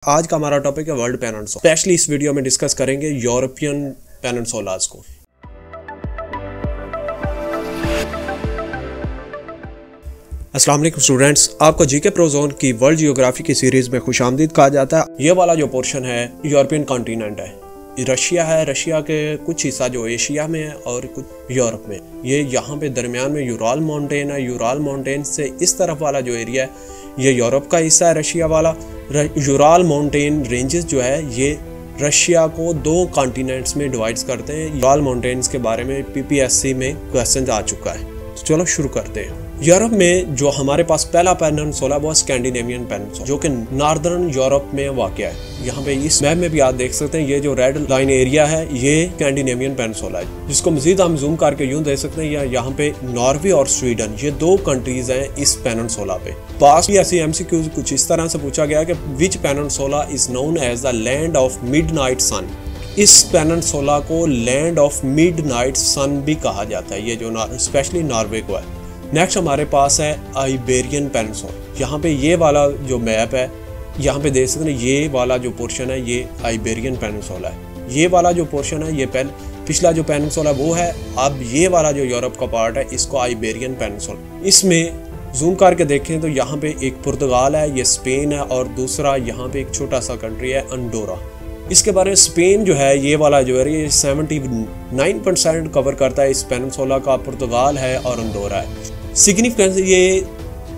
आज का हमारा टॉपिक है वर्ल्ड पेनिनसुला। स्पेशली इस वीडियो में डिस्कस करेंगे यूरोपियन पेनिनसुलास को। अस्सलाम वालेकुम स्टूडेंट्स, आपको जीके प्रोजोन की वर्ल्ड जियोग्राफी की सीरीज में खुशामदीद कहा जाता है। ये वाला जो पोर्शन है यूरोपियन कॉन्टिनेंट है, रशिया है। रशिया के कुछ हिस्सा जो एशिया में है और कुछ यूरोप में। ये यहाँ पे दरमियान में यूराल माउंटेन है। यूराल माउंटेन से इस तरफ वाला जो एरिया है ये यूरोप का हिस्सा है, रशिया वाला। यूराल माउंटेन रेंजेस जो है ये रशिया को दो कॉन्टिनेंट्स में डिवाइड्स करते हैं। यूराल माउंटेन्स के बारे में पीपीएससी में क्वेश्चन आ चुका है, तो चलो शुरू करते हैं। यूरोप में जो हमारे पास पहला पेनिनसुला वो स्कैंडिनेवियन पेनिनसुला, जो कि नॉर्दर्न यूरोप में वाक़ है। यहाँ पे इस मैप में भी आप देख सकते हैं, ये जो रेड लाइन एरिया है ये स्कैंडिनेवियन पेनिनसुला है, जिसको मजीद हम जूम करके यूं देख सकते हैं। यहाँ पे नॉर्वे और स्वीडन ये दो कंट्रीज हैं इस पेनिनसुला पे। पास एमसीक्यू कुछ इस तरह से पूछा गया कि which peninsula is known as the land of midnight sun. इस पेनिनसुला को लैंड ऑफ मिडनाइट सन भी कहा जाता है, ये जो स्पेशली नॉर्वे को है। नेक्स्ट हमारे पास है आइबेरियन पेनिनसुला। यहाँ पे ये वाला जो मैप है यहाँ पे देख सकते हैं, ये वाला जो पोर्शन है ये आइबेरियन पेनिनसुला है। ये वाला जो पोर्शन है ये पिछला जो पेनिनसुला वो है। अब ये वाला जो यूरोप का पार्ट है इसको आइबेरियन पेनिनसुला। इसमें जूम करके देखें तो यहाँ पे एक पुर्तगाल है, ये स्पेन है, और दूसरा यहाँ पे एक छोटा सा कंट्री है अंडोरा। इसके बारे में स्पेन जो है ये वाला जो है ये 79% कवर करता है इस पेनिनसुला का। पुर्तगाल है और अंडोरा है। सिग्निफिकेंस ये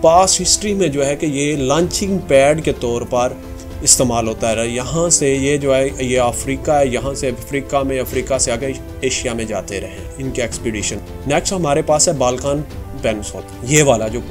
पास्ट हिस्ट्री में जो है कि ये लॉन्चिंग पैड के तौर पर इस्तेमाल होता है। यहाँ से ये जो है ये अफ्रीका है, यहाँ से अफ्रीका से आगे एशिया में जाते रहे इनके एक्सपीडिशन। नेक्स्ट हमारे पास है बाल्कान पेनिनसुला। ये वाला जो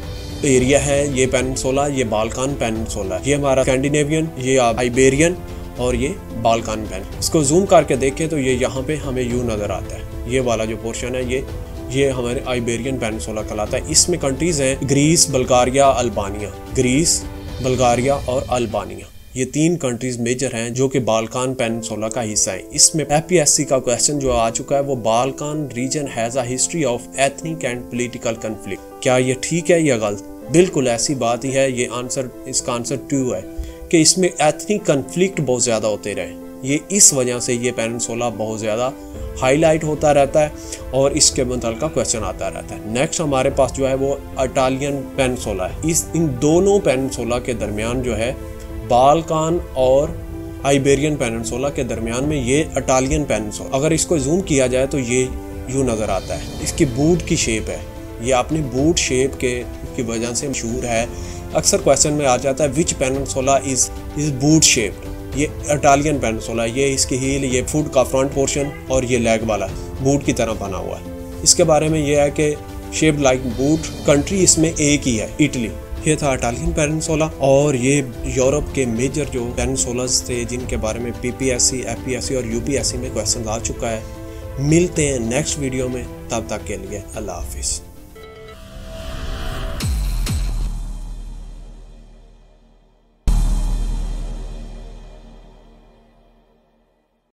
एरिया है ये पेनिनसुला, ये बाल्कान पेनिनसुला। ये हमारा स्कैंडिनेवियन, ये आइबेरियन और ये बाल्कान पेनिनसुला। इसको जूम करके देखें तो ये यहाँ पे हमें यूं नज़र आता है। ये वाला जो पोर्शन है ये हमारे आइबेरियन पेनिनसुला कहलाता है। इसमें कंट्रीज हैं Greece, Bulgaria, Albania. Greece, Bulgaria और अल्बानिया ये तीन कंट्रीज मेजर हैं जो कि बाल्कान पेनिनसुला का हिस्सा है। इसमें एपीएससी का क्वेश्चन जो आ चुका है वो Balkan region has a history of ethnic and political conflict. क्या ये ठीक है या गलत? बिल्कुल ऐसी बात ही है। ये आंसर, इसका आंसर 2 है कि इसमें एथनिक कॉन्फ्लिक्ट बहुत ज़्यादा होते रहे। ये इस वजह से ये पेनिनसुला बहुत ज़्यादा हाईलाइट होता रहता है और इसके मतलब का क्वेश्चन आता रहता है। नेक्स्ट हमारे पास जो है वो इटालियन पेनिनसुला है। इन दोनों पेनिनसुला के दरमियान जो है बाल्कान और आइबेरियन पेनिनसुला के दरमियान में ये इटालियन पेनिनसुला। अगर इसको जूम किया जाए तो ये यूँ नज़र आता है। इसकी बूट की शेप है, ये अपनी बूट शेप की वजह से मशहूर है। अक्सर क्वेश्चन में आ जाता है विच पेनिनसुला इज बूट शेप्ड। ये इटालियन पेनिनसुला, ये इसकी हील, ये फुट का फ्रंट पोर्शन और ये लेग वाला बूट की तरह बना हुआ है। इसके बारे में ये है कि शेप लाइक बूट। कंट्री इसमें एक ही है, इटली। ये था इटालियन पेनिनसुला। और ये यूरोप के मेजर जो पेनिनसुलास थे जिनके बारे में पीपीएससी, एपीएससी और यूपीएससी में क्वेश्चन आ चुका है। मिलते हैं नेक्स्ट वीडियो में, तब तक के लिए अल्लाह हाफिज़।